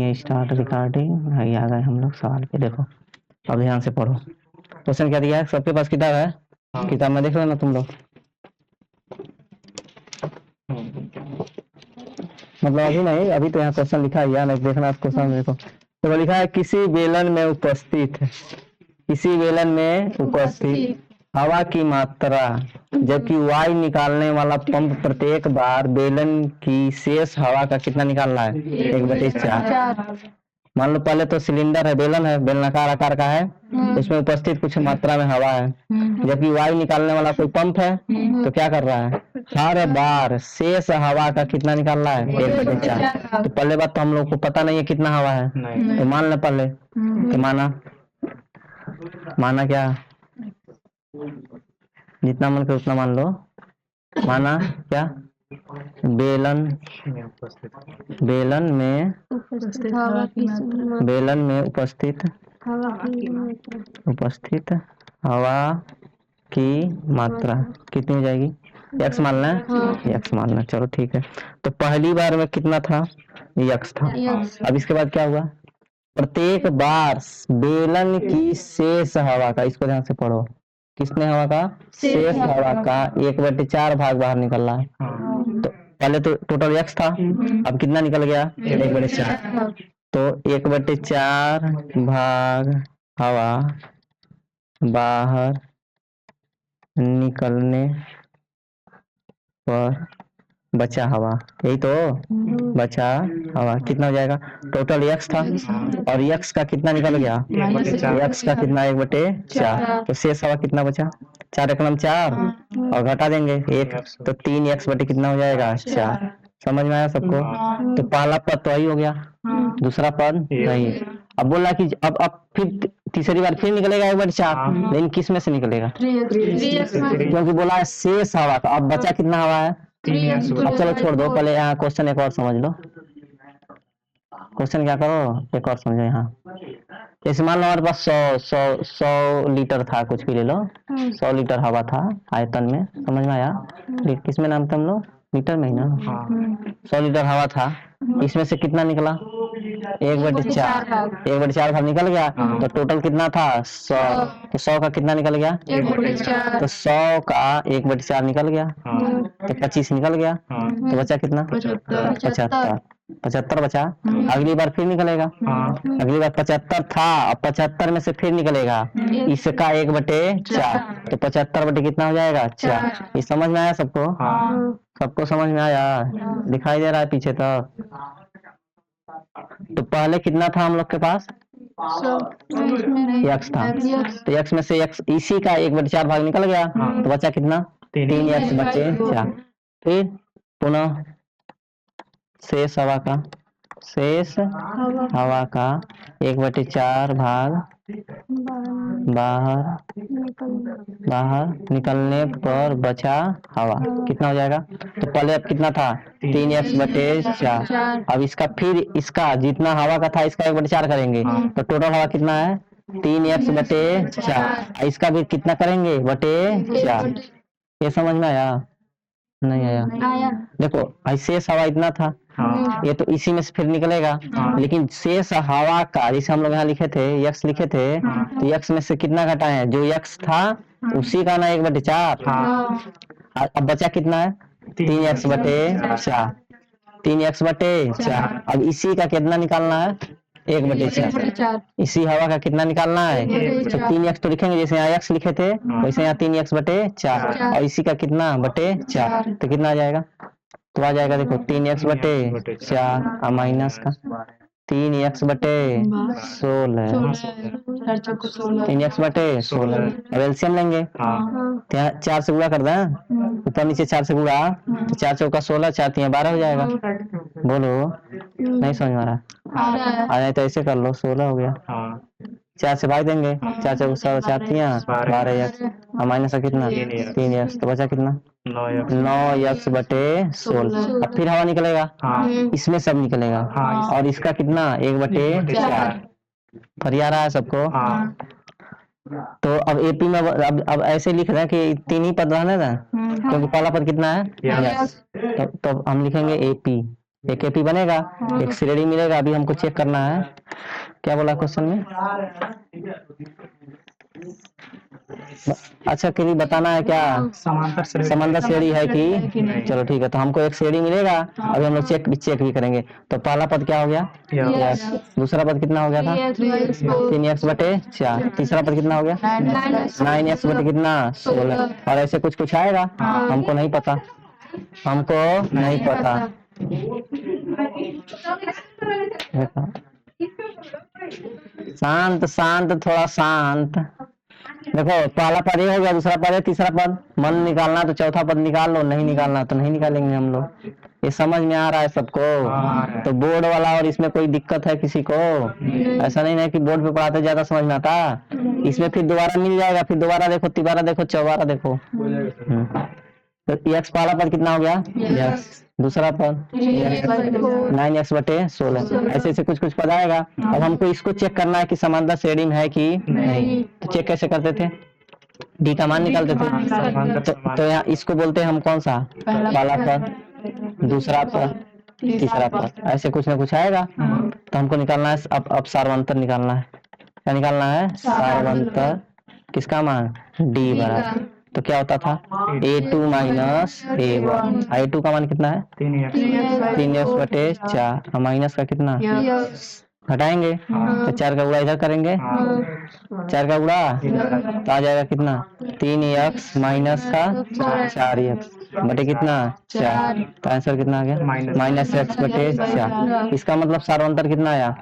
करेंगे start recording. भाई आ गए हम लोग सवाल पे। देखो अब ध्यान से पढ़ो। क्वेश्चन क्या दिया है? सबके पास किताब है? किताब में देख लो ना तुम लोग। मतलब अभी नहीं, अभी तो यहाँ क्वेश्चन लिखा है, नहीं देखना क्वेश्चन देखो। तो लिखा है किसी बेलन में उपस्थित, किसी बेलन में उपस्थित हवा की मात्रा जबकि वायु निकालने वाला पंप प्रत्येक बार बेलन की शेष हवा का कितना निकालना है? 1/4। मान लो पहले तो सिलेंडर है, बेलन है, बेलनाकार आकार का है, उसमें उपस्थित कुछ मात्रा में हवा है, जबकि वायु निकालने वाला कोई पंप है, तो क्या कर रहा है? हर बार शेष हवा का कितना निकालना है? 1/4। तो पहले बात तो हम लोग को पता नहीं है कितना हवा है, तो मान लो पहले। तो माना क्या? जितना मन कर उतना मान लो। माना क्या? बेलन में उपस्थित हवा की मात्रा कितनी हो जाएगी? x मानना है, x मानना। चलो ठीक है। तो पहली बार में कितना था? x था। अब इसके बाद क्या हुआ? प्रत्येक बार बेलन की शेष हवा का, इसको ध्यान से पढ़ो, किसने हवा का? शेष हवा का 1/4 भाग बाहर निकल रहा है। तो पहले तो टोटल x था, अब कितना निकल गया? 1/4। तो 1/4 भाग हवा बाहर निकलने पर बचा हवा, यही तो बचा हवा कितना हो जाएगा? टोटल x था और x का कितना निकल गया? x का कितना? 1/4। तो शेष हवा कितना बचा? 4 एकम 4 और घटा देंगे 1, तो 3x बटे कितना हो जाएगा? 4। समझ में आया सबको? तो पहला पद तो वही हो गया, दूसरा पद नहीं। अब बोला कि अब फिर तीसरी बार फिर निकलेगा 1/4, लेकिन किस में से निकलेगा? क्योंकि बोला है शेष हवा का। अब बचा कितना हवा है? अब चलो छोड़ दो, पहले यहाँ क्वेश्चन एक और समझ लो। क्वेश्चन क्या करो, एक और समझो। यहाँ जैसे मान लो हमारे पास 100 लीटर था, कुछ भी ले लो, 100 लीटर हवा था आयतन में। समझ में आया? किस में नाम था हम लोग? लीटर में ही ना। 100 लीटर हवा था, इसमें से कितना निकला? 1/4। 1/4 भाग निकल गया, तो टोटल कितना था? 100। तो 100 का कितना निकल गया? 1/4। तो 100 का 1/4 निकल गया, तो 25 निकल गया, तो बचा कितना? 75। 75 बचा। अगली बार फिर निकलेगा, अगली बार 75 था, अब 75 में से फिर निकलेगा इसका 1/4, तो 75 बटे कितना हो जाएगा? 4। ये समझ में आया सबको? सबको समझ में आया? दिखाई दे रहा है पीछे तक? तो पहले कितना था हम लोग के पास? x था, तो x में से x इसी का 1/4 भाग निकल गया, तो बचा कितना? 3x/4। फिर पुनः शेष हवा का 1/4 भाग बाहर निकलने पर बचा हवा कितना हो जाएगा? तो पहले अब कितना था? 3x/4। अब इसका फिर इसका जितना हवा का था इसका 1/4 करेंगे, तो टोटल हवा कितना है? 3x/4। इसका भी कितना करेंगे? /4। ये समझ में आया? नहीं आया? देखो शेष हवा इतना था, ये तो इसी में से फिर निकलेगा, लेकिन शेष हवा का जैसे हम लोग यहाँ लिखे थे, x लिखे थे, तो x में से कितना घटाए? जो x था उसी का ना 1/4। अब बचा कितना है? 3x/4। 3x/4। अब इसी का कितना निकालना है? 1/4। इसी हवा का कितना निकालना है? तो 3x तो लिखेंगे जैसे यहाँ x लिखे थे, वैसे यहाँ 3x/4 और इसी का कितना? 4। तो कितना आ जाएगा? तो आ जाएगा देखो 3x/4 और माइनस का 3x/16। 3x/16। अब एलसीएम लेंगे, 4 से गुणा कर दें, ऊपर नीचे 4 से गुणा, तो 4 चौका 16, 4 3 12 हो जाएगा। बोलो, नहीं समझ में आ रहा? आ जाए तो ऐसे कर लो, 16 हो गया। 4 से भाग देंगे, 4 चौका 16, 4 3 12x और माइनस का कितना? 3x। तो बचा कितना? 9x/16। अब फिर हवा निकलेगा, इसमें सब निकलेगा, और इसका कितना? 1/4। फरिया रहा है सबको? तो अब एपी में अब ऐसे लिख रहे हैं कि 3 ही पद रहने दें, क्योंकि पहला पद कितना है? तो हम लिखेंगे एपी। एक एपी बनेगा, एक श्रेणी मिलेगा। अभी हमको चेक करना है, क्या बोला क्वेश्चन में। अच्छा के लिए बताना है क्या, समांतर श्रेणी है कि। चलो ठीक है, तो हमको एक श्रेणी मिलेगा। अभी हम लोग चेक भी करेंगे। तो पहला पद क्या हो गया, यस। दूसरा पद कितना हो गया था, 3x/4। तीसरा पद कितना हो गया, 9x बटे कितना, 16। और ऐसे कुछ आएगा, हमको नहीं पता, हमको नहीं पता। शांत शांत, थोड़ा शांत। देखो पहला पद ये हो गया, दूसरा पद है, तीसरा पद। मन निकालना तो चौथा पद निकाल लो, नहीं निकालना तो नहीं निकालेंगे हम लोग। ये समझ में आ रहा है सबको। तो बोर्ड वाला और इसमें कोई दिक्कत है किसी को, ऐसा नहीं है कि बोर्ड पे पढ़ाते ज्यादा समझ में आता, इसमें फिर दोबारा मिल जाएगा, फिर दोबारा देखो, तिबारा देखो, चौबारा देखो। तो x पहला पद कितना हो गया, यस। दूसरा पद 9x/16। ऐसे ऐसे कुछ पद आएगा। अब हमको इसको चेक करना है कि समांतर श्रेणी में है कि नहीं। तो चेक कैसे करते थे, डी का मान निकालते थे। तो यहाँ इसको बोलते हैं हम कौन सा, पहला पद, दूसरा पद, तीसरा पद। ऐसे कुछ ना कुछ आएगा। तो हमको निकालना है, अब सार्वंतर निकालना है। क्या निकालना है, सार्वंतर। किसका मान, डी बराबर। तो क्या होता था, a2 माइनस a1। a2 का मान कितना है, 3x/4। और माइनस का कितना, घटाएंगे तो 4 का गुणा इधर करेंगे, 4 का गुणा तो आ जाएगा कितना, 3x माइनस का 4x बटे कितना, 4। तो आंसर कितना आ गया, -x/4। इसका मतलब सार्वंतर कितना आया,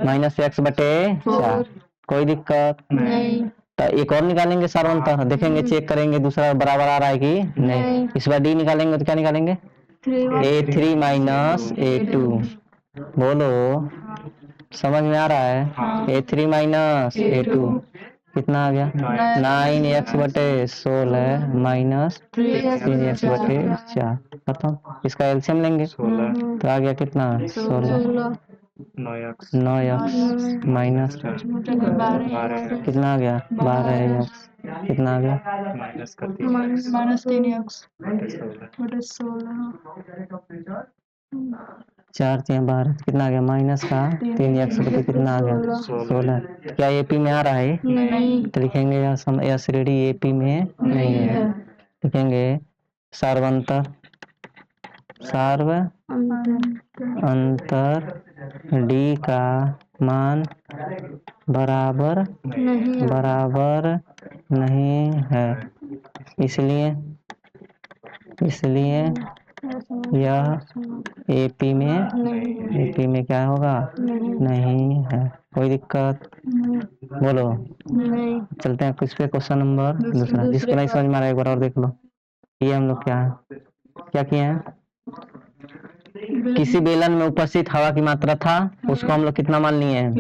-x/4। कोई दिक्कत नहीं। तो एक और निकालेंगे सार्वंतर, देखेंगे चेक करेंगे दूसरा बराबर आ रहा है कि नहीं। इस बार डी निकालेंगे तो क्या निकालेंगे, a3 माइनस a2। बोलो समझ में आ रहा है, a3 माइनस a2 कितना आ गया, 9x/16 माइनस 3x/4। खत्म। इसका एलसीएम लेंगे तो आ गया कितना, 16। 9x माइनस कितना आ गया, 12x कितना आ गया, -3 कितना आ गया, माइनस का 3x बटे कितना आ गया, 16। क्या एपी में आ रहा है, तो लिखेंगे यह श्रेणी एपी में नहीं है। लिखेंगे सार्वंतर, अंतर डी का मान बराबर नहीं है, इसलिए यह एपी में क्या होगा, नहीं है। कोई दिक्कत, बोलो नहीं। चलते हैं किस पे, क्वेश्चन नंबर दूसरा। जिसको नहीं समझ में आ रहा है एक बार और देख लो। ये हम लोग क्या किए हैं, किसी बेलन में उपस्थित हवा की मात्रा था, उसको हम लोग कितना मान लिए हैं,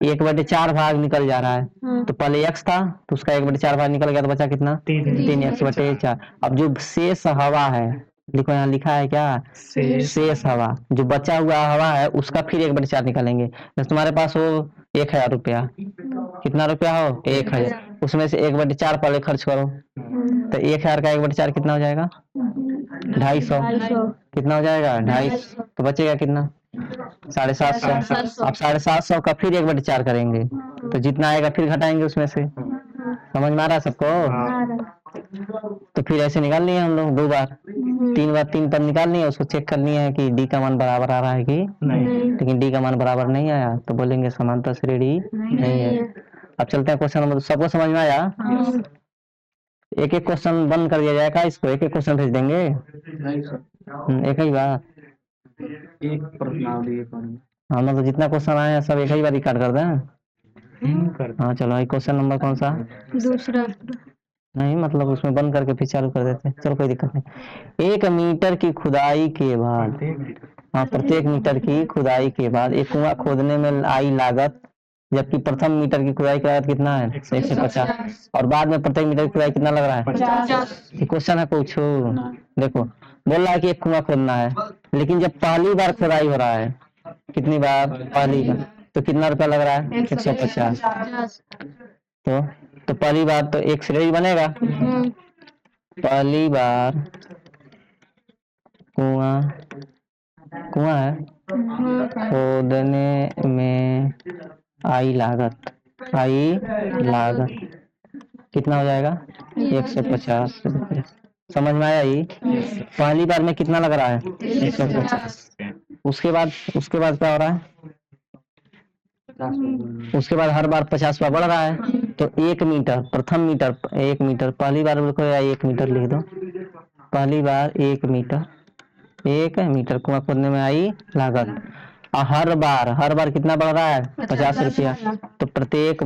1/4 भाग निकल जा रहा है। तो पहले x था तो उसका 1/4 भाग निकल गया, तो बचा कितना, 3x/4। अब जो शेष हवा है, देखो यहाँ लिखा है क्या, शेष हवा, जो बचा हुआ हवा है उसका फिर 1/4 निकालेंगे। जैसे तुम्हारे पास हो 1000 रुपया, कितना रुपया हो, 1000, उसमें से 1/4 पहले खर्च करो। तो 1000 का 1/4 कितना हो जाएगा, 250। कितना हो जाएगा, 250। तो बचेगा कितना, 750। अब 750 का फिर 1/4 करेंगे, तो जितना आएगा फिर घटाएंगे उसमें से। समझ में आ रहा है सबको। तो फिर ऐसे निकाल लिए हम लोग 2 बार, 3 बार 3 पद निकाल लिए, उसको चेक करनी है कि डी का मान बराबर आ रहा है कि नहीं। लेकिन डी का मान बराबर नहीं आया तो बोलेंगे समांतर श्रेणी नहीं है। अब चलते हैं क्वेश्चन नंबर, सबको समझ में आया। एक एक क्वेश्चन बंद कर दिया जाएगा, इसको एक एक क्वेश्चन भेज देंगे, एक ही बार, एक प्रश्नावली। हाँ मतलब जितना क्वेश्चन आए हैं सब एक ही बार रिकॉर्ड कर दें। हाँ चलो, क्वेश्चन नंबर कौन सा, दूसरा। नहीं मतलब उसमें बंद करके फिर चालू कर देते हैं, चलो कोई दिक्कत नहीं। 1 मीटर की खुदाई के बाद, हाँ प्रत्येक मीटर की खुदाई के बाद एक कुआं खोदने में आई लागत, जबकि प्रथम मीटर की खुदाई की लागत कितना है, 150। और बाद में प्रत्येक मीटर की खुदाई कितना लग रहा है, 50। क्वेश्चन है पूछो, देखो बोल रहा है कि एक कुआं खोदना है, लेकिन जब पहली बार खुदाई हो रहा है, कितनी बार, पहली बार, तो कितना रुपया लग रहा है, 150। तो पहली बार तो एक श्रेणी बनेगा, पहली बार कुआं कुआं है, खोदने में आई लागत कितना हो जाएगा? 150 रुपये। समझ में आया? ये पहली बार में कितना लग रहा है? 150। उसके बाद क्या हो रहा है? उसके बाद हर बार 50 रुपया बढ़ रहा है। तो 1 मीटर, प्रथम मीटर 1 मीटर, पहली बार लिखो या 1 मीटर लिख दो। पहली बार 1 मीटर कुआं खोदने में आई लागत। और हर बार कितना बढ़ रहा है? 50 रुपया। तो प्रत्येक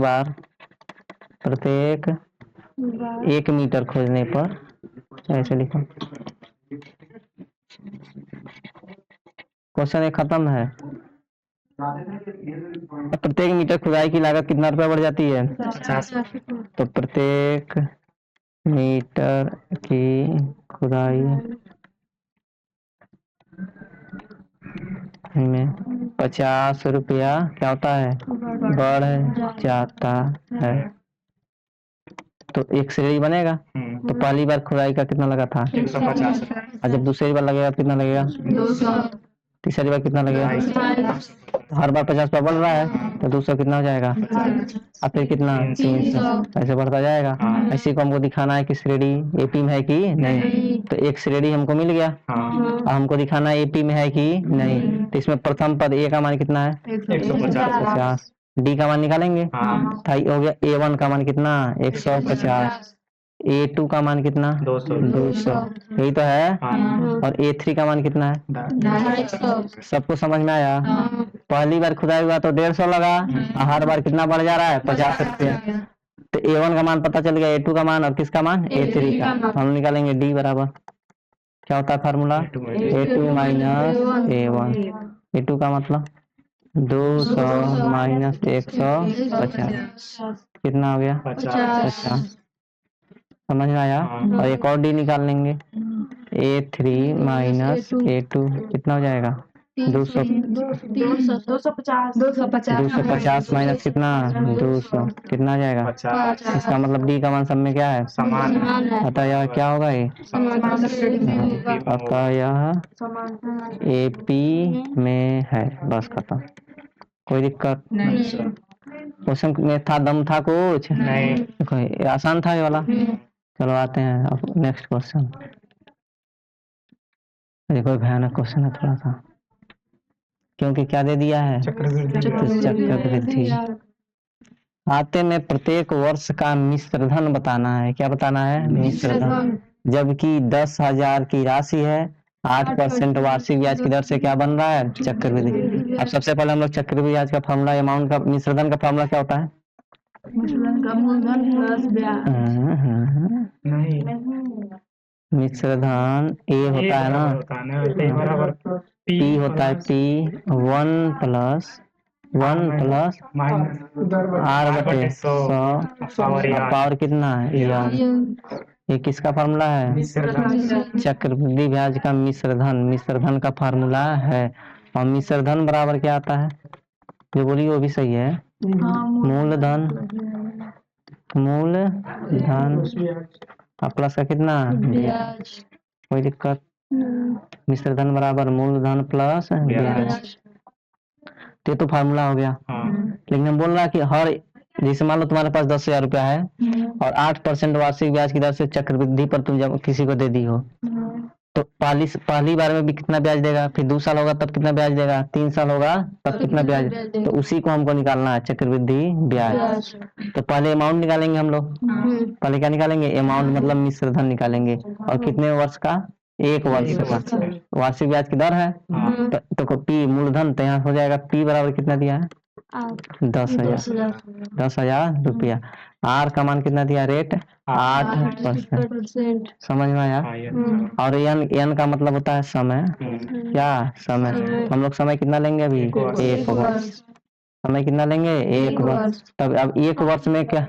1 मीटर खोदने पर, ऐसे लिखो। क्वेश्चन ये खत्म है। प्रत्येक मीटर खुदाई की लागत कितना रुपया बढ़ जाती है? 50। तो प्रत्येक मीटर की खुदाई में 50 रुपया क्या होता है? बढ़ जाता है। तो एक श्रेणी बनेगा। तो पहली बार खुदाई का कितना लगा था? 150। और जब दूसरी बार लगेगा कितना लगेगा? 200। तीसरी बार कितना लगेगा? हर बार 50 रुपया बढ़ रहा है, तो 200 कितना हो जाएगा? और फिर कितना? 300। ऐसे बढ़ता जाएगा। ऐसे को हमको दिखाना है कि श्रेणी एपी में है कि नहीं। तो एक श्रेणी हमको मिल गया, और हमको दिखाना है एपी में है कि नहीं। तो इसमें प्रथम पद ए का मान कितना है? 150। डी का मान निकालेंगे। हो गया A1 का मान कितना? 150। A2 का मान कितना? 200। यही तो है। और A3 का मान कितना है? 250। सबको समझ में आया? पहली बार खुदाई हुआ तो 150 लगा, और हर बार कितना बढ़ जा रहा है? 50 रुपया। तो A1 का मान पता चल गया, A2 का मान, और किसका मान? A3 का। हम निकालेंगे D बराबर क्या होता है formula? A2 minus A1। A2 का मतलब 200 माइनस 150 कितना हो गया? 50। समझ में आया? और एक और डी निकाल लेंगे। A3 माइनस A2 कितना हो जाएगा? 250 माइनस कितना? 200 कितना आ जाएगा? 50। इसका मतलब डी का मान सब में क्या है? समान है। अतः यह क्या होगा? ये अतः यह एपी में है। बस खत्म। कोई दिक्कत नहीं? क्वेश्चन में था दम था कुछ नहीं? आसान था ये वाला। चलो आते हैं अब नेक्स्ट क्वेश्चन। देखो भयानक क्वेश्चन है थोड़ा सा, क्योंकि क्या दे दिया है? चक्रवृद्धि। आते में प्रत्येक वर्ष का मिश्र धन बताना है। क्या बताना है? मिश्र धन। जबकि 10,000 की राशि है, 8% वार्षिक ब्याज की दर से क्या बन रहा है? चक्रवृद्धि। अब सबसे पहले हम लोग चक्रवृद्धि ब्याज का फॉर्मूला, अमाउंट का, मिश्र धन का फॉर्मूला क्या होता है? मिश्र धन ए होता है ना, पी होता है, पी 1 प्लस आर बटे 100 पावर कितना है? ये किसका फार्मूला है? चक्रवृद्धि ब्याज का मिश्र धन का फार्मूला है। और मिश्र धन बराबर क्या आता है? जो बोली वो भी सही है। मूलधन और प्लस का कितना? ब्याज। कोई दिक्कत? मिश्र धन बराबर मूलधन प्लस ब्याज। तो फार्मूला हो गया। लेकिन हम बोल रहा है कि हर, जैसे मान लो तुम्हारे पास 10,000 रुपया है, और 8% वार्षिक ब्याज की दर से चक्रवृद्धि पर तुम जब किसी को दे दी हो, तो पहली बार में भी कितना ब्याज देगा? फिर 2 साल होगा तब कितना ब्याज देगा? 3 साल होगा तब कितना ब्याज? तो उसी को हमको निकालना है, चक्रवृद्धि ब्याज। तो पहले अमाउंट निकालेंगे हम लोग। पहले क्या निकालेंगे? अमाउंट मतलब मिश्र धन निकालेंगे। और कितने वर्ष का? 1 वर्ष का। वार्षिक ब्याज की दर है, तो पी मूलधन, तो यहाँ हो जाएगा पी बराबर कितना दिया है? 10,000 रुपया। आर का मान कितना दिया? रेट 8%। समझ में आया? और एन का मतलब होता है समय। क्या? समय। हम लोग समय कितना लेंगे अभी? 1 वर्ष। समय कितना लेंगे? 1 वर्ष। तब अब 1 वर्ष में क्या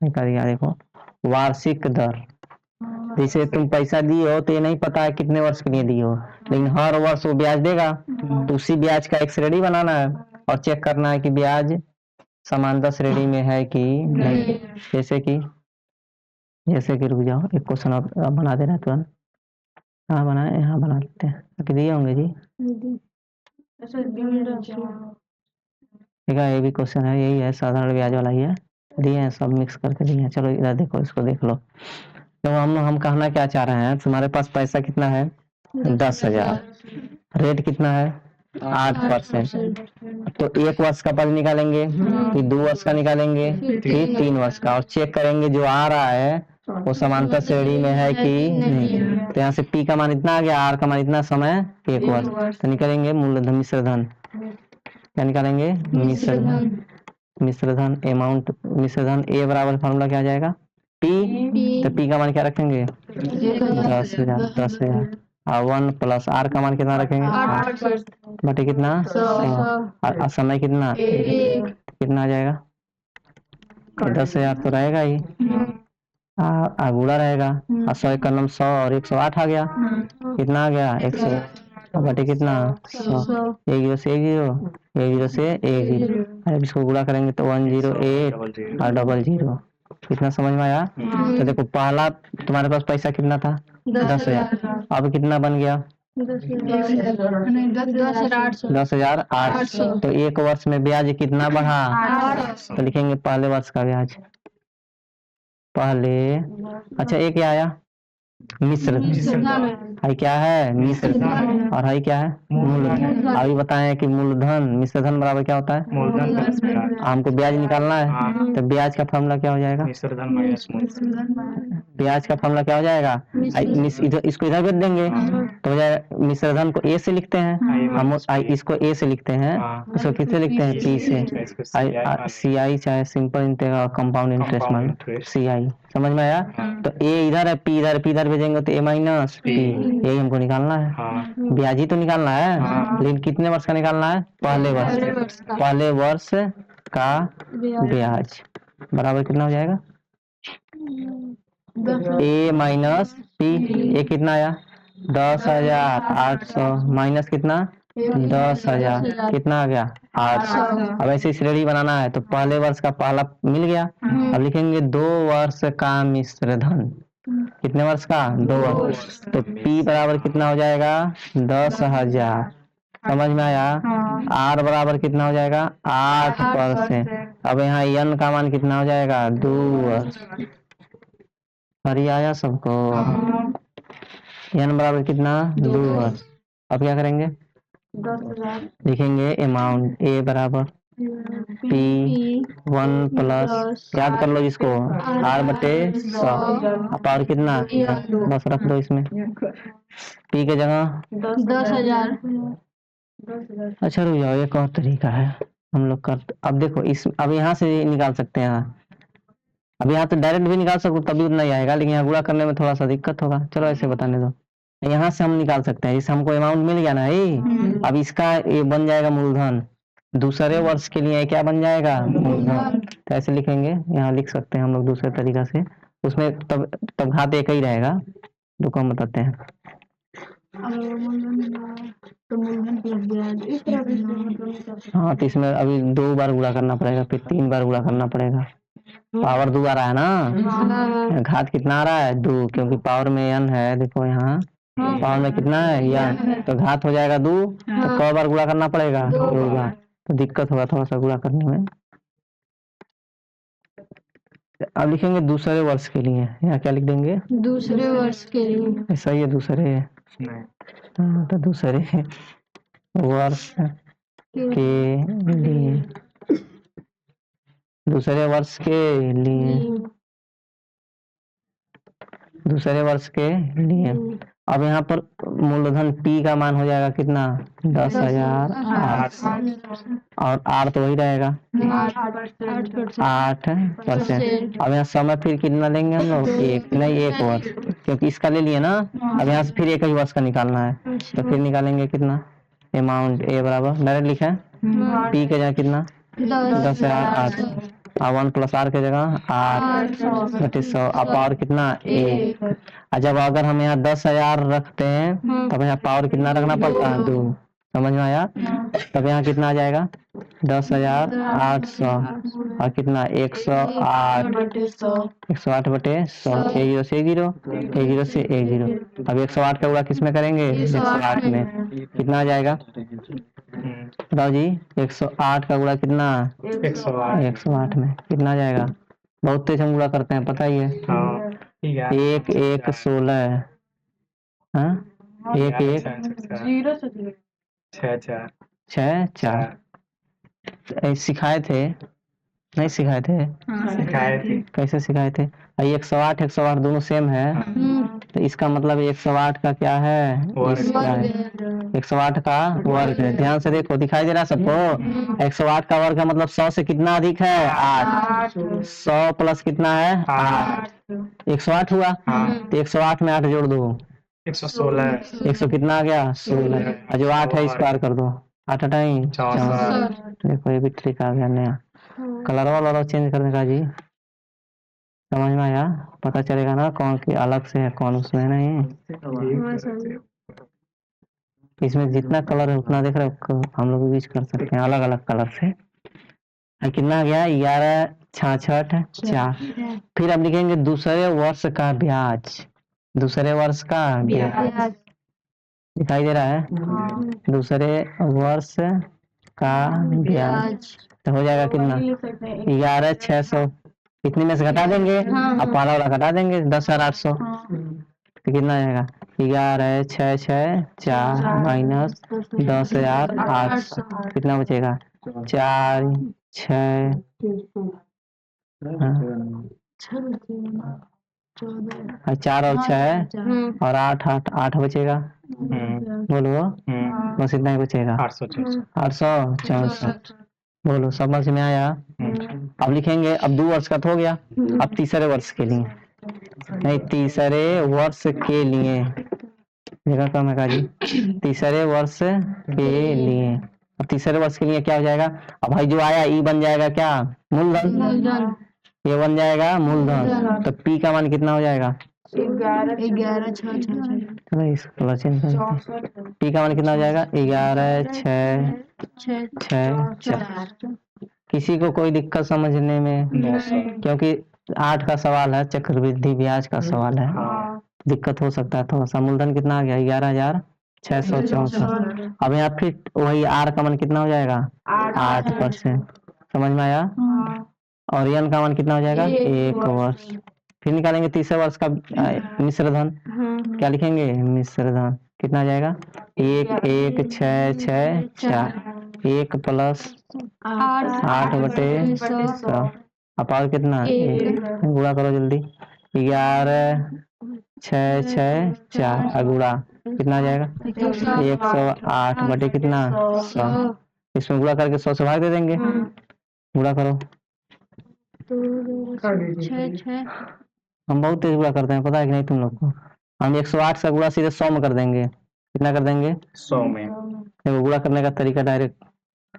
करिएगा? देखो वार्षिक दर, जैसे तुम पैसा दिए हो तो ये नहीं पता है कितने वर्ष के लिए दिए हो, लेकिन हर वर्ष वो ब्याज देगा। तो उसी ब्याज का एक श्रेणी बनाना है और चेक करना है कि ब्याज समांतर श्रेणी में है कि नहीं। जैसे कि रुक जाओ, एक क्वेश्चन आप बना दे रहे हैं तुरंत। कहाँ बनाए, यहाँ बना लेते हैं, कि दिए होंगे जी। ठीक है, ये भी क्वेश्चन है, यही है, साधारण ब्याज वाला ही है, दिए हैं, सब मिक्स करके दिए हैं। चलो इधर देखो, इसको देख लो। तो हम कहना क्या चाह रहे हैं, तुम्हारे पास पैसा कितना है 10,000, रेट कितना है 8%। तो 1 वर्ष का पद निकालेंगे, फिर 2 वर्ष का निकालेंगे, फिर 3 वर्ष का, और चेक करेंगे जो आ रहा है वो समांतर श्रेणी में है कि नहीं। तो यहाँ से पी का मान इतना आ गया, आर का मान इतना, समय 1 वर्ष। तो निकालेंगे मूलधन मिश्र धन, क्या निकालेंगे मिश्र धन, मिश्र धन अमाउंट, मिश्र धन ए बराबर फॉर्मूला क्या आ जाएगा पी। तो पी का मान क्या रखेंगे 10,000, 10,000, और 1 प्लस आर का मान कितना रखेंगे 8 बटे कितना 100, और समय कितना कितना आ जाएगा 10,000 तो रहेगा ही, गुणा रहेगा, और 100 का नम 100 और 108 आ गया, कितना आ गया 100 बटे कितना 100, 1 0 से 1 0, 1 0 से 1 0, अब इसको गुणा करेंगे तो 108 और 00, कितना समझ में आया। तो देखो पहला तुम्हारे पास पैसा कितना था 10,000, अब कितना बन गया 10,800। तो 1 वर्ष में ब्याज कितना बढ़ा, तो लिखेंगे पहले वर्ष का ब्याज, पहले, अच्छा ये क्या आया मिश्र धन, हाई क्या है मिश्र धन, और हाई क्या है मूलधन। अभी बताएं कि मूलधन मिश्र धन बराबर क्या होता है मूलधन, हमको ब्याज निकालना है, तो ब्याज का फॉर्मूला क्या हो जाएगा मिश्र धन माइनस मूलधन, ब्याज का फॉर्मूला क्या हो जाएगा, इधर इसको इधर भेज देंगे तो हो जाएगा, मिश्र धन को ए से लिखते हैं, हम इसको ए से लिखते हैं, इसको किससे लिखते हैं पी से, सी आई चाहे सिंपल कंपाउंड इंटरेस्ट मान सी आई, समझ में आया। तो ए इधर है, पी इधर, पी इधर भेजेंगे तो ए माइनस पी, यही हमको निकालना है, ब्याज ही तो निकालना है, लेकिन कितने वर्ष का निकालना है पहले वर्ष, पहले वर्ष का ब्याज बराबर कितना हो जाएगा ए माइनस पी, ए कितना आया 10,800 माइनस कितना 10,000, कितना आ गया 800। अब ऐसे श्रेणी बनाना है तो पहले वर्ष का पहला मिल गया, अब लिखेंगे 2 वर्ष का मिश्र धन, कितने वर्ष का 2 वर्ष, तो P बराबर कितना हो जाएगा 10,000, समझ में आया। R बराबर कितना हो जाएगा 8%। अब यहाँ N का मान कितना हो जाएगा 2 वर्ष, सही आया सबको। N बराबर कितना 2 वर्ष। अब क्या करेंगे लिखेंगे अमाउंट A बराबर P 1 प्लस, याद कर लो इसको R बटे 100, पावर कितना बस रख दो इसमें, P के जगह 10,000। अच्छा रुक जाओ, एक और तरीका है हम लोग कर, अब देखो इस, अब यहाँ से निकाल सकते हैं, अब यहाँ तो डायरेक्ट भी निकाल सकते तभी उतना ही आएगा, लेकिन यहाँ गुणा करने में थोड़ा सा दिक्कत होगा, चलो ऐसे बताने दो, यहाँ से हम निकाल सकते हैं, इससे हमको अमाउंट मिल गया ना ये, अब इसका ये बन जाएगा मूलधन, दूसरे वर्ष के लिए क्या बन जाएगा मूलधन, तो ऐसे लिखेंगे, यहाँ लिख सकते हैं हम लोग दूसरे तरीका से, उसमें तब घात एक ही रहेगा, रुको हम बताते हैं। हाँ तो इसमें अभी 2 बार गुणा करना पड़ेगा, फिर 3 बार गुणा करना पड़ेगा, पावर 2 आ रहा है ना, घात कितना आ रहा है 2, क्योंकि पावर में n है, देखो यहाँ पावर में कितना है n, तो घात हो जाएगा 2, तो क बार गुणा करना पड़ेगा 2 बार, तो दिक्कत होगा थोड़ा सा गुणा करने में। अब लिखेंगे दूसरे वर्ष के लिए, यहाँ क्या लिख देंगे दूसरे वर्ष के लिए, ऐसा ही है दूसरे है, हाँ तो दूसरे वर्ष के लिए, दूसरे वर्ष के लिए, दूसरे वर्ष के लिए। अब यहाँ पर मूलधन P का मान हो जाएगा कितना 10,800, और R तो वही रहेगा 8%। अब यहाँ समय फिर कितना लेंगे हम लोग 1 वर्ष, क्योंकि इसका ले लिए ना, अब यहाँ से फिर 1 ही वर्ष का निकालना है, तो फिर निकालेंगे कितना अमाउंट A बराबर डायरेक्ट लिखा है P के जगह कितना 10,800, और 1 प्लस R के जगह 8 बटे 100, अब पावर कितना 1, और जब अगर हम यहाँ 10,000 रखते हैं तब यहाँ पावर कितना रखना पड़ता है 2, समझ में आया? तब यहाँ कितना आ जाएगा? 10,800 और कितना 108 108/100 एक जीरो से एक जीरो एक जीरो से एक जीरो। अब 108 का गुणा किस में करेंगे? 108 में। कितना आ जाएगा बताओ जी? 108 का गुणा कितना? 108 में कितना आ जाएगा? बहुत तेज हम गुणा करते हैं, पता ही है। एक एक 16 हाँ एक एक 6 4 सिखाए थे नहीं सिखाए थे? कैसे सिखाए थे? 108 108 दोनों सेम है, तो इसका मतलब 108 का क्या है? इसका है 108 का वर्ग है। ध्यान से देखो, दिखाई दे रहा है सबको? 108 का वर्ग का मतलब 100 से कितना अधिक है? 8। 100 प्लस कितना है? 8। 108 हुआ, तो 108 में 8 जोड़ दो 116 100 कितना आ गया? 16। और जो 8 है स्क्वायर कर दो, 8 8 64। देखो ये भी ट्रिक आ गया नया। कलर वाला चेंज करने का जी, समझ में आया? पता चलेगा ना कौन की अलग से है कौन उसमें नहीं। इसमें जितना कलर है उतना देख रहे हो, हम लोग यूज कर सकते हैं अलग अलग कलर से। कितना आ गया? 11 66 4। फिर अब लिखेंगे दूसरे वर्ष का ब्याज। दूसरे वर्ष का ब्याज दिखाई दे रहा है? दूसरे वर्ष का ब्याज तो हो जाएगा कितना? 11,600। इतने में से घटा देंगे, अब पहला वाला घटा देंगे 10,800, तो कितना आएगा? 11,664 माइनस 10,800 कितना बचेगा? 4 6 4 और 6 और 8 8 8 बचेगा। बोलो बस इतना ही बचेगा। 864 बोलो, समझ में आया? अब लिखेंगे, अब 2 वर्ष का तो हो गया, अब तीसरे वर्ष के लिए नहीं, तीसरे वर्ष के लिए जगह कम है काजी। तीसरे वर्ष के लिए, अब तीसरे वर्ष के लिए क्या हो जाएगा? अब भाई जो आया ई बन जाएगा क्या? मूलधन। ये बन जाएगा मूलधन, तो पी का मान कितना हो जाएगा? 11 6 चलो इसको चेंज करते हैं। पी का मान कितना हो जाएगा? 11 6 6 4। किसी को कोई दिक्कत समझने में? क्योंकि 8 का सवाल है, चक्रवृद्धि ब्याज का सवाल है, दिक्कत हो सकता है थोड़ा सा। मूलधन कितना आ गया? 11,664। अब यहाँ फिर वही आर का मान कितना हो जाएगा? 8%। समझ में आया? और एन का मान कितना हो जाएगा? 1 वर्ष। फिर निकालेंगे तीसरे वर्ष का मिश्र धन। क्या लिखेंगे? मिश्र धन कितना आ जाएगा? 1 1 6 6 4 1 प्लस 8/100। अब और कितना? गुणा करो जल्दी। 11 6 6 4 अगुड़ा कितना आ जाएगा? 108 कितना? 100। इसमें गुणा करके 100 से भाग दे देंगे। गुणा करो। हम बहुत तेज गुणा करते हैं, पता है कि नहीं तुम लोग को? हम 108 से गुणा सीधे 100 में कर देंगे। कितना कर देंगे? 100 में। देखो गुणा करने का तरीका डायरेक्ट,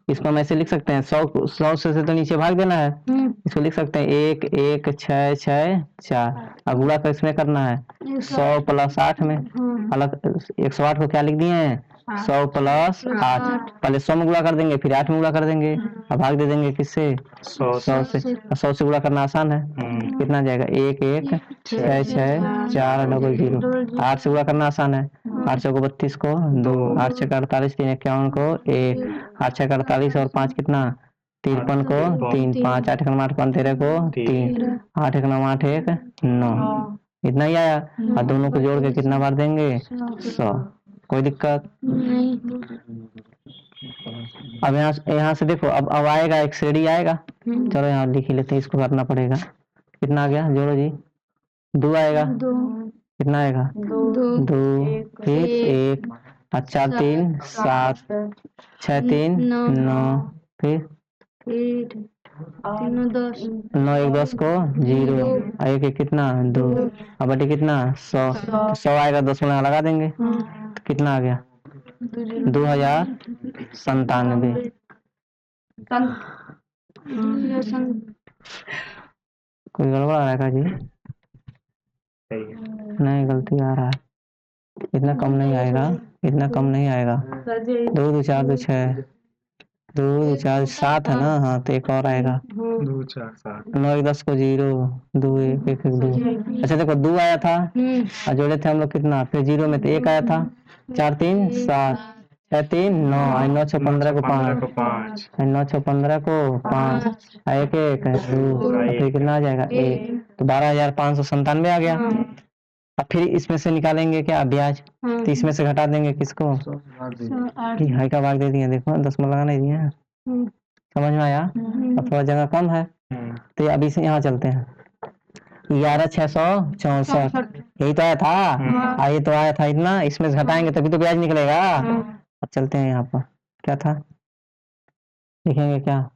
इसको हम ऐसे लिख सकते हैं, 100 से तो नीचे भाग देना है। इसको लिख सकते हैं 1 1 6 6 4। अब गुणा कर इसमें करना है 100 प्लस 8 में। अलग 108 को क्या लिख दिए हैं? 100 प्लस 8। पहले 100 में गुणा कर देंगे, फिर 8 में गुणा कर देंगे, अब भाग दे देंगे किससे? 100 से। 100 से गुणा करना आसान है। कितना आ जाएगा? 1 1 6 6 4 00। 8 से गुणा करना आसान है। 8 चौको 32 को 2, 8 छक्का 48, 3 51 को 1, 8 छक्का 48 और 5 कितना? 53 को 3, 5 8 8 5 13 को 3, 8 1 9 8 1 9। इतना ही आया, और दोनों को जोड़ के कितना बार देंगे? 100। कोई दिक्कत? अब यहाँ से देखो, अब आएगा एक श्रेणी आएगा। चलो यहाँ लिख ही लेते हैं, इसको करना पड़ेगा। कितना आ गया? जोड़ो जी। 2 आएगा। कितना आएगा? 2 फिर 1 4 3 7 6 3 9 फिर 9 1 10 को 0 1 1 कितना? 2। अब बटे कितना? 100। 100 आएगा, 10 में लगा देंगे, तो कितना आ गया? 2097। कोई गड़बड़ आ रहा है का जी? नहीं, गलती आ रहा है। इतना कम नहीं आएगा, इतना कम नहीं आएगा। सर जी 2 2 4 2 6, 2 2 4 7 है ना। हाँ तो एक और आएगा। 2 4 7 9 1 10 को 0, 2 1 1 1 2। अच्छा देखो 2 आया था और जोड़े थे हम लोग कितना, फिर 0 में तो 1 आया था। 4 3 7, 6 3 9, 9 6 15 को 5, 5 9 6 15 को 5, 1 1 2, फिर कितना आ जाएगा 1। तो 12,597 आ गया। अब फिर इसमें से निकालेंगे क्या, ब्याज। तो इसमें से घटा देंगे किसको, हाई का भाग दे दिए, देखो दशमलव लगा नहीं दिए हैं। समझ में आया। अब थोड़ा जगह कम है तो अभी से यहाँ चलते हैं। 11,664 यही तो आया था। ये तो आया था इतना, इसमें से घटाएंगे तभी तो ब्याज निकलेगा। अब चलते हैं यहाँ पर, क्या था लिखेंगे क्या,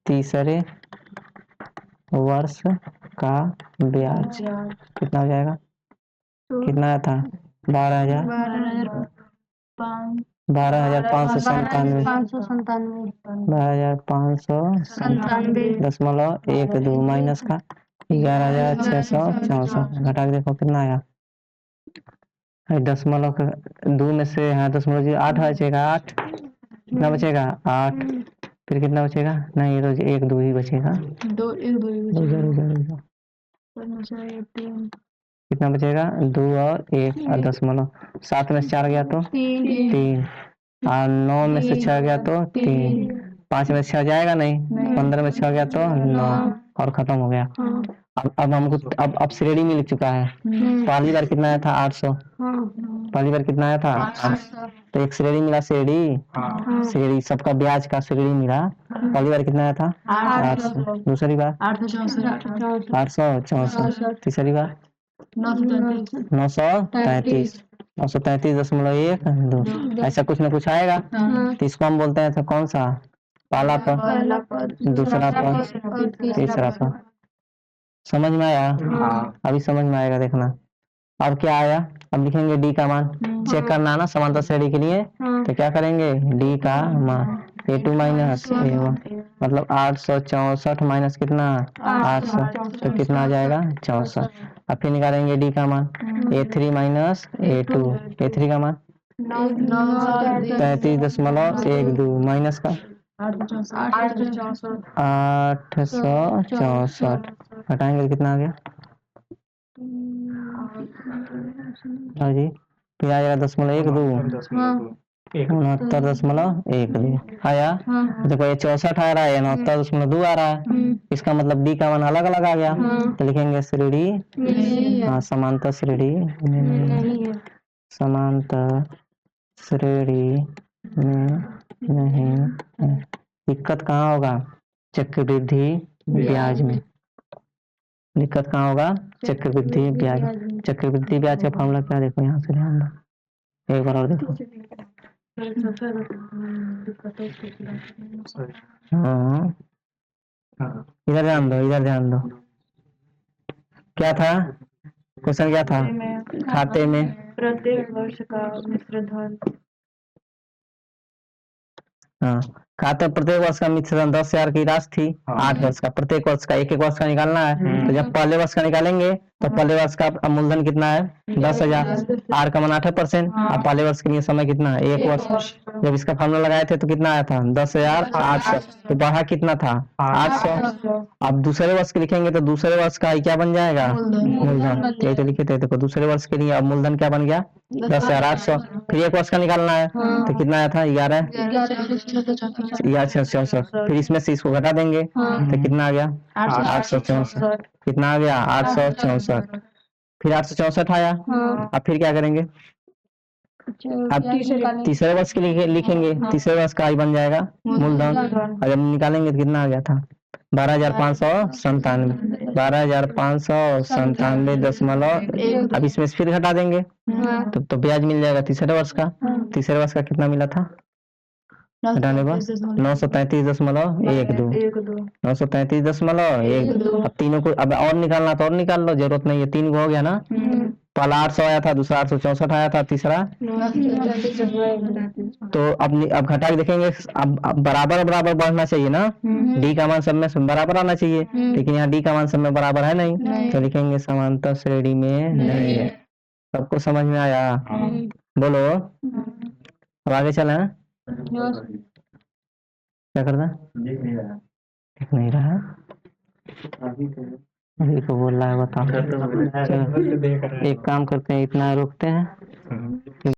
तीसरे वर्ष का ब्याज कितना हो जाएगा, कितना आया था 12,000, 12,597, 12,597.12 माइनस का 11,664 घटा के देखो कितना आया। दशमलव का 2 में से, हाँ दशमलव 8 बचेगा, 8 कितना बचेगा 8, फिर कितना बचेगा, नहीं ये तो 1 2 ही बचेगा। 2 1 2 कितना बचेगा 2 और 1 और दशमलव, 7 में से 4 गया तो 3, और 9 में से 6 गया तो 3, 5 में से 6 जाएगा नहीं, 15 में 6 गया तो 9 और खत्म हो गया। अब हमको अब श्रेणी मिल चुका है। पहली बार कितना आया था 800, पहली बार कितना आया था 800, तो एक श्रेणी मिला, श्रेणी सबका ब्याज का श्रेणी मिला। पहली बार कितना आया था 800, दूसरी बार 864, तीसरी बार 933, 933.12 ऐसा कुछ ना कुछ आएगा। तो इसको हम बोलते हैं तो कौन सा, पहला पद, दूसरा पद, तीसरा पद। समझ में आया। अभी समझ में आएगा, देखना। अब क्या आया, अब लिखेंगे डी का मान, चेक करना ना समांतर श्रेणी के लिए। तो क्या करेंगे, डी का मान A2 माइनस A1, मतलब 864 माइनस कितना 800, तो कितना आ जाएगा 64। अब फिर निकालेंगे डी का मान, A3 माइनस A2, A3 का मान 33.12 माइनस का 864, हटाएंगे तो कितना आ गया, हाँ जी, फिर आ जाएगा 0.12, 69.12 आया। देखो ये 64 आ रहा है, 69.2 आ रहा है, इसका मतलब डी का मान अलग अलग आ गया। तो लिखेंगे श्रेणी, हाँ समांतर श्रेणी में, समांतर श्रेणी में नहीं है। दिक्कत कहाँ होगा, चक्रवृद्धि ब्याज में। दिक्कत कहाँ होगा, चक्रवृद्धि ब्याज। चक्रवृद्धि ब्याज का फॉर्मूला क्या, देखो यहाँ से ध्यान दो, एक बार और देखो। हाँ इधर ध्यान दो, इधर ध्यान दो, क्या था क्वेश्चन, क्या था, खाते में प्रत्येक वर्ष का मिश्र धन। हाँ, खाते प्रत्येक वर्ष का मिश्रण 10,000 की राशि थी। 8 वर्ष का, प्रत्येक वर्ष का एक वर्ष का निकालना है। तो जब पहले वर्ष का निकालेंगे तो पहले वर्ष का मूलधन कितना है 10,000, आर का मान 8%, और पहले वर्ष के लिए समय कितना है 1 वर्ष। जब इसका फॉर्मूला लगाए थे तो कितना आया था 10,800, तो बढ़ा कितना था 800। अब दूसरे वर्ष के लिखेंगे तो दूसरे वर्ष का क्या बन जाएगा, मूलधन। यही तो लिखे थे, देखो दूसरे वर्ष के लिए अब मूलधन क्या बन गया 10,800। फिर 1 वर्ष का निकालना है तो कितना आया था 11,664, फिर इसमें से इसको घटा देंगे तो कितना आ गया 864, कितना आ गया 864, फिर 864 आया। अब फिर क्या करेंगे, अब तीसरे वर्ष के लिए लिखेंगे, तीसरे वर्ष का आई बन जाएगा मूलधन, और जब निकालेंगे तो कितना आ गया था 12,597, 12,597., अब इसमें से फिर घटा देंगे तो ब्याज मिल जाएगा तीसरे वर्ष का। तीसरे वर्ष का कितना मिला था, घटाने पर 933.12, 933.12। अब तीनों को अब और निकालना तो और निकाल लो, जरूरत नहीं है, 3 को हो गया ना। पहला 800 आया था, दूसरा 864 आया था, तीसरा तो अब घटा के देखेंगे। अब बराबर बराबर बढ़ना चाहिए ना, डी का मान सब में बराबर आना चाहिए, लेकिन यहाँ डी का मान सब में बराबर है नहीं, तो लिखेंगे समांतर श्रेणी में नहीं है। सबको समझ में आया? बोलो। अब आगे चला। क्या करना? दिख नहीं रहा। अभी को बोल रहा है, बताओ। चलो एक काम करते हैं, इतना रोकते हैं।